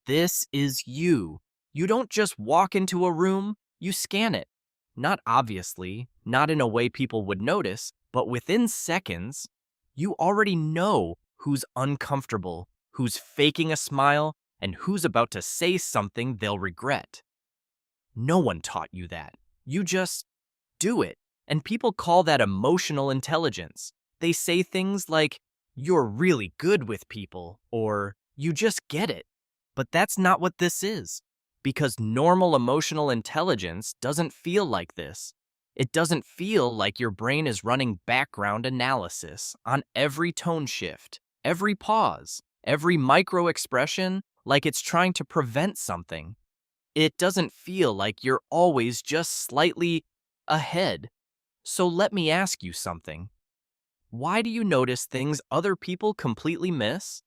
This is you. You don't just walk into a room, you scan it. Not obviously, not in a way people would notice, but within seconds, you already know who's uncomfortable, who's faking a smile, and who's about to say something they'll regret. No one taught you that. You just do it. And people call that emotional intelligence. They say things like, "You're really good with people," or "You just get it." But that's not what this is. Because normal emotional intelligence doesn't feel like this. It doesn't feel like your brain is running background analysis on every tone shift, every pause, every micro expression, like it's trying to prevent something. It doesn't feel like you're always just slightly ahead. So let me ask you something. Why do you notice things other people completely miss?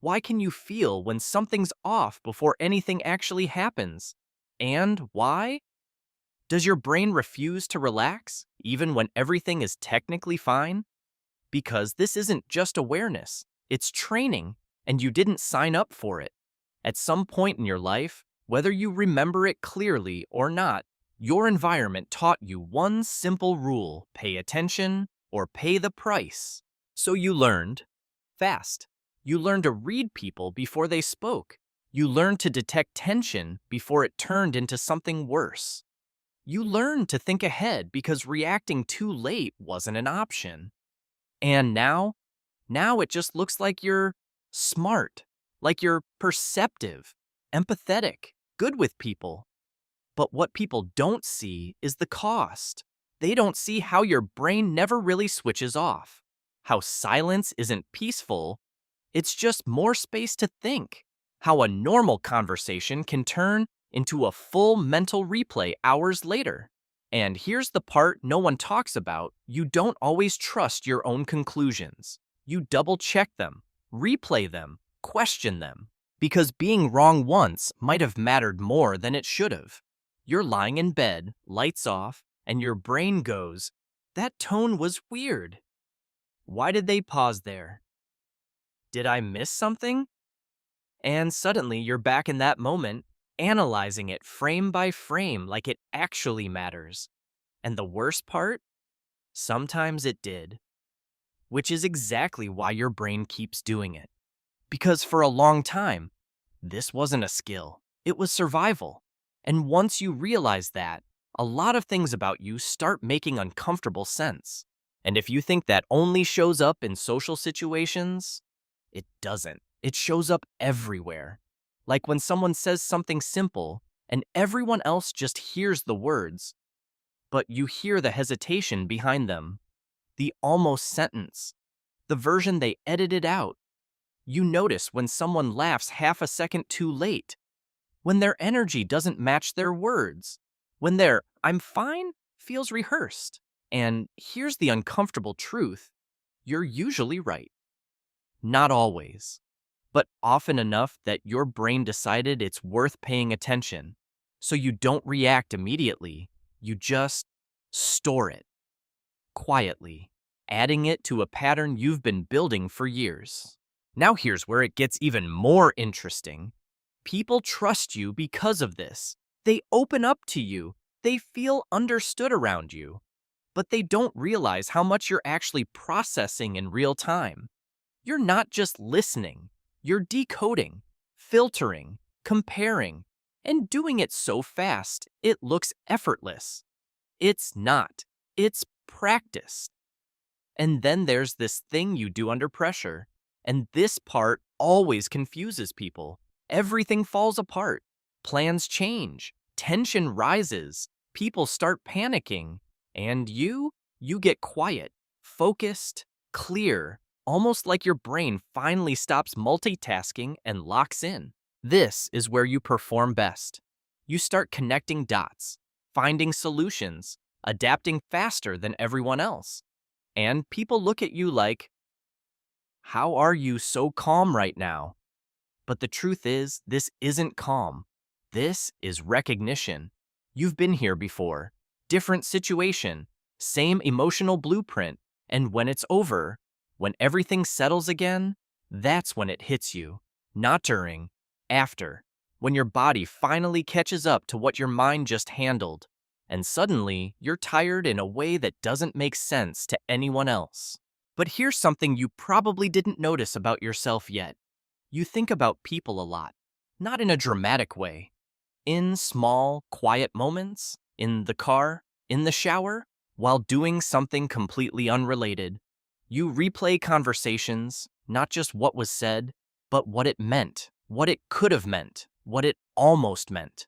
Why can you feel when something's off before anything actually happens? And why? Does your brain refuse to relax, even when everything is technically fine? Because this isn't just awareness, it's training, and you didn't sign up for it. At some point in your life, whether you remember it clearly or not, your environment taught you one simple rule: pay attention or pay the price. So you learned fast. You learned to read people before they spoke. You learned to detect tension before it turned into something worse. You learned to think ahead because reacting too late wasn't an option. And now it just looks like you're smart, like you're perceptive, empathetic, good with people. But what people don't see is the cost. They don't see how your brain never really switches off, how silence isn't peaceful, it's just more space to think, how a normal conversation can turn into a full mental replay hours later. And here's the part no one talks about: you don't always trust your own conclusions. You double check them, replay them, question them, because being wrong once might have mattered more than it should have. You're lying in bed, lights off, and your brain goes, "That tone was weird. Why did they pause there? Did I miss something?" And suddenly you're back in that moment, analyzing it frame by frame like it actually matters. And the worst part? Sometimes it did. Which is exactly why your brain keeps doing it. Because for a long time, this wasn't a skill, it was survival. And once you realize that, a lot of things about you start making uncomfortable sense. And if you think that only shows up in social situations, it doesn't. It shows up everywhere. Like when someone says something simple and everyone else just hears the words, but you hear the hesitation behind them, the almost sentence, the version they edited out. You notice when someone laughs half a second too late, when their energy doesn't match their words, when their "I'm fine" feels rehearsed. And here's the uncomfortable truth: you're usually right. Not always, but often enough that your brain decided it's worth paying attention. So you don't react immediately, you just store it quietly, adding it to a pattern you've been building for years. Now here's where it gets even more interesting. People trust you because of this. They open up to you. They feel understood around you. But they don't realize how much you're actually processing in real time. You're not just listening. You're decoding, filtering, comparing, and doing it so fast it looks effortless. It's not. It's practiced. And then there's this thing you do under pressure. And this part always confuses people. Everything falls apart. Plans change. Tension rises. People start panicking. And you get quiet, focused, clear, almost like your brain finally stops multitasking and locks in. This is where you perform best. You start connecting dots, finding solutions, adapting faster than everyone else. And people look at you like, "How are you so calm right now?" But the truth is, this isn't calm. This is recognition. You've been here before. Different situation, same emotional blueprint. And when it's over, when everything settles again, that's when it hits you. Not during, After, when your body finally catches up to what your mind just handled, and suddenly you're tired in a way that doesn't make sense to anyone else. But here's something you probably didn't notice about yourself yet. You think about people a lot, not in a dramatic way. In small, quiet moments, in the car, in the shower, while doing something completely unrelated. You replay conversations, not just what was said, but what it meant, what it could have meant, what it almost meant.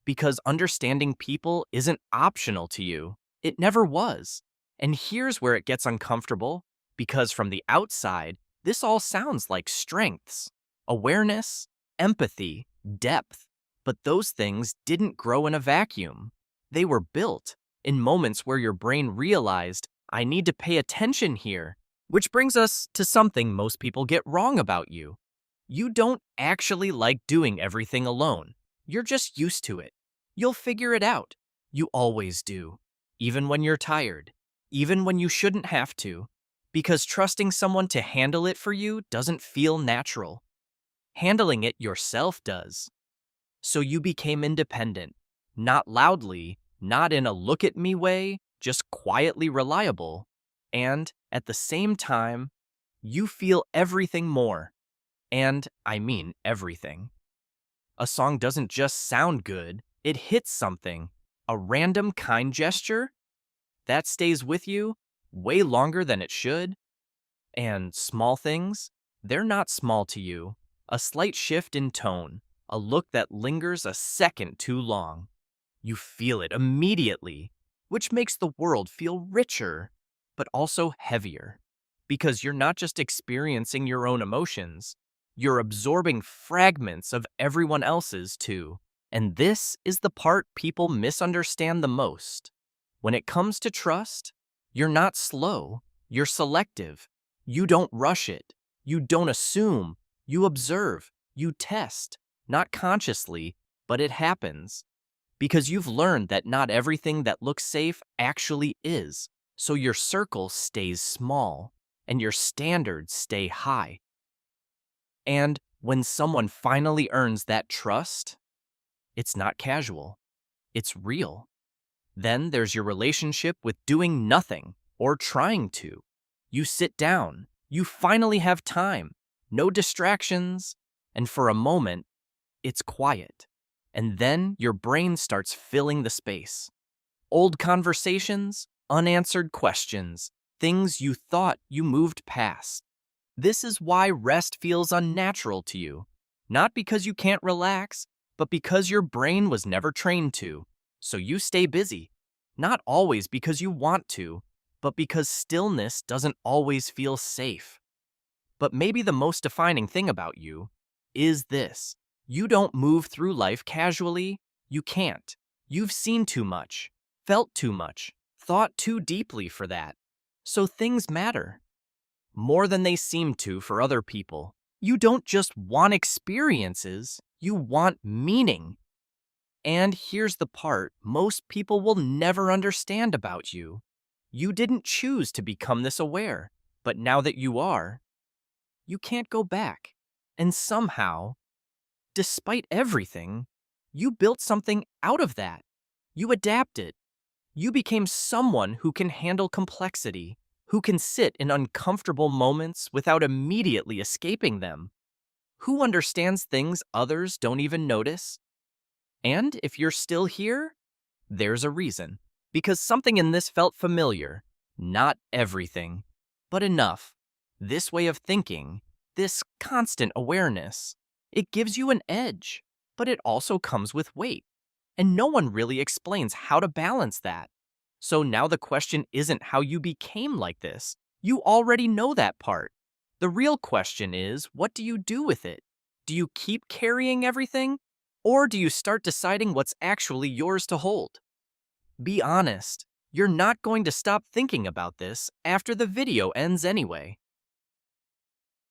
Because understanding people isn't optional to you. It never was. And here's where it gets uncomfortable, because from the outside, this all sounds like strengths, awareness, empathy, depth. But those things didn't grow in a vacuum. They were built in moments where your brain realized, I need to pay attention here. Which brings us to something most people get wrong about you. You don't actually like doing everything alone. You're just used to it. You'll figure it out. You always do. Even when you're tired. Even when you shouldn't have to. Because trusting someone to handle it for you doesn't feel natural. Handling it yourself does. So you became independent. Not loudly, not in a look-at-me way, just quietly reliable. And, at the same time, you feel everything more. And I mean everything. A song doesn't just sound good, it hits something. A random kind gesture that stays with you way longer than it should. And small things, they're not small to you. A slight shift in tone, a look that lingers a second too long. You feel it immediately, which makes the world feel richer, but also heavier. Because you're not just experiencing your own emotions, you're absorbing fragments of everyone else's too. And this is the part people misunderstand the most. When it comes to trust, you're not slow, you're selective. You don't rush it. You don't assume. You observe. You test. Not consciously, but it happens. Because you've learned that not everything that looks safe actually is. So your circle stays small, and your standards stay high. And when someone finally earns that trust, it's not casual. It's real. Then there's your relationship with doing nothing or trying to. You sit down. You finally have time. No distractions. And for a moment, it's quiet. And then your brain starts filling the space. Old conversations, unanswered questions, things you thought you moved past. This is why rest feels unnatural to you. Not because you can't relax, but because your brain was never trained to. So you stay busy. Not always because you want to, but because stillness doesn't always feel safe. But maybe the most defining thing about you is this. You don't move through life casually. You can't. You've seen too much, felt too much, thought too deeply for that. So things matter. More than they seem to for other people. You don't just want experiences, you want meaning. And here's the part most people will never understand about you. You didn't choose to become this aware, but now that you are, you can't go back. And somehow, despite everything, you built something out of that. You adapted. You became someone who can handle complexity, who can sit in uncomfortable moments without immediately escaping them, who understands things others don't even notice. And if you're still here, there's a reason. Because something in this felt familiar. Not everything, but enough. This way of thinking, this constant awareness, it gives you an edge, but it also comes with weight. And no one really explains how to balance that. So now the question isn't how you became like this. You already know that part. The real question is, what do you do with it? Do you keep carrying everything? Or do you start deciding what's actually yours to hold? Be honest. You're not going to stop thinking about this after the video ends anyway.